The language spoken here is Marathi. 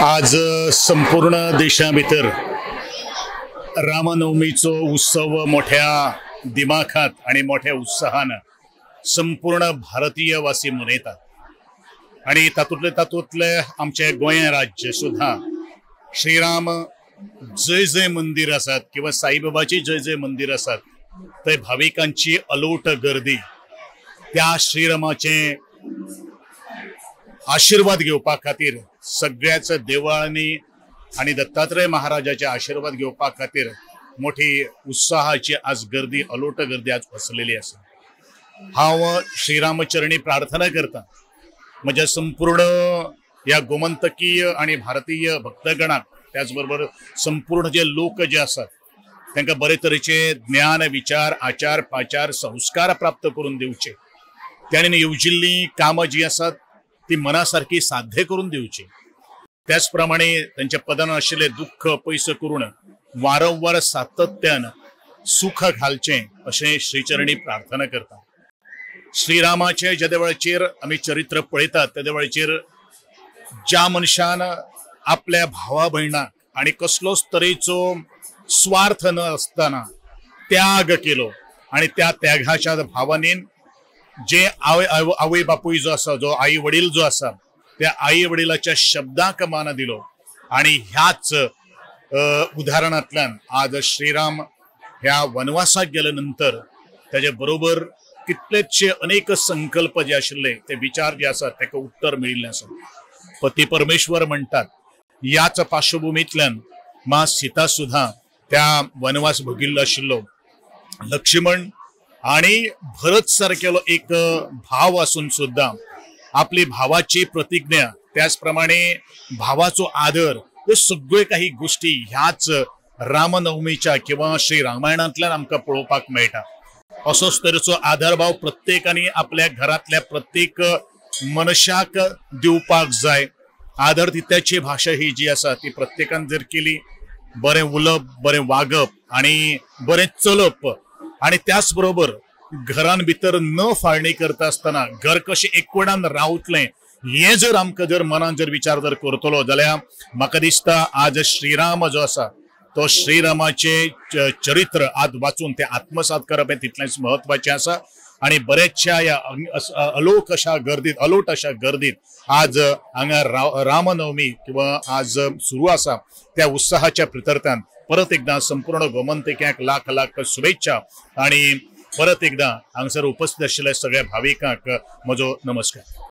आज संपूर्ण देशाभितर रामनवमीचो उत्सव मोठ्या दिमाखात आणि मोठ्या उत्साहानं संपूर्ण भारतीय वासी मनयतात। आणि तातूंतले आमचे गोंय राज्य सुद्धा श्रीराम जय जय मंदिर आसात किंवा साईबाबाची जय जय मंदिर आसात थंय भाविकांची अलोट गर्दी त्या श्रीरामाचे आशीर्वाद घेवपा खातीर सगळ्याच देवळांनी आणि दत्तात्रय महाराजाचे आशीर्वाद घेवपा खातीर मोठी उत्साहाची आज गर्दी अलोट गर्दी आज बसलेली आसा। हांव श्रीरामचरणी प्रार्थना करता म्हज्या संपूर्ण या गोमंतकीय आणि भारतीय भक्तगणाक त्याचबरोबर संपूर्ण जे लोक जे आसात तांकां बरे तरेचे ज्ञान विचार आचार पाचार संस्कार प्राप्त करून दिवचे, त्यांनी येवजिल्ली कामां जी आसात ती मनासारखी साध्य करून दिवची, त्याचप्रमाणे त्यांच्या पदान आशिल्ले दुःख पयस करून वारंवार सातत्यान सुख घालचे अशें श्रीचरणी प्रार्थना करता। श्रीरामाचे ज्या वेळाचेर आमी चरित्र पळयतात त्या वेळाचेर ज्या मनशान आपल्या भावा भयणाक आणि कसलोच तरेचो स्वार्थ न असताना त्याग केलो आणि त्या त्यागाच्या भावनेन जे आवय बापूय जो आसा जो आई वडील जो आसा त्या आई वडिलाच्या शब्दाक मान दिलो आणि ह्याच उदाहरणातल्यान आज श्रीराम ह्या वनवासाक गेल्या नंतर त्याच्या बरोबर कितलेशे अनेक संकल्प जे आशिल्ले ते विचार जे आसात ताका उत्तर मेळिल्ले आसा। पती परमेश्वर म्हणतात याच पार्श्वभूमीतल्यान मा सीता सुद्धा त्या वनवास भोगिल्लो आशिल्लो, लक्ष्मण आणि भरत सारकेलो एक भाव असून सुद्धा आपली भावाची प्रतिज्ञा त्याचप्रमाणे भावाचो आदर हे सगळे काही गोष्टी ह्याच रामनवमीच्या किंवा श्री रामायणातल्यान आमकां पळोवपाक मेळटा। असोच तरेचो आदरभाव प्रत्येकानी आपल्या घरातल्या प्रत्येक मनशाक दिवपाक जाय। आदर दित्याची भाषा ही जी आसा ती प्रत्येकान जर केली, बरें उलप बरें वागप आणि बरें चलप आणि त्याच बरोबर घरान भितर न फाळणी करता असताना घर कशें एकवटान रावतलें हे जर आमकां जर मनान जर विचार जर करतलो जाल्यार म्हाका दिसता आज श्रीराम जो आसा तो श्रीरामाचे चरित्र आज वाचून ते आत्मसात करप हे तितलेंच महत्वाचें आसा। आणि बरेचशा या अलोट अशा गर्दीत आज हांगा रामनवमी किंवा आज सुरू आसा त्या उत्साहाच्या प्रितर्त्यान परत एकदा संपूर्ण गोमंतक्यांक लाख लाख शुभेच्छा आणि परत एकदा हांगसर उपस्थित आशिल्ल्या सगळ्या भाविकांक म्हजो नमस्कार।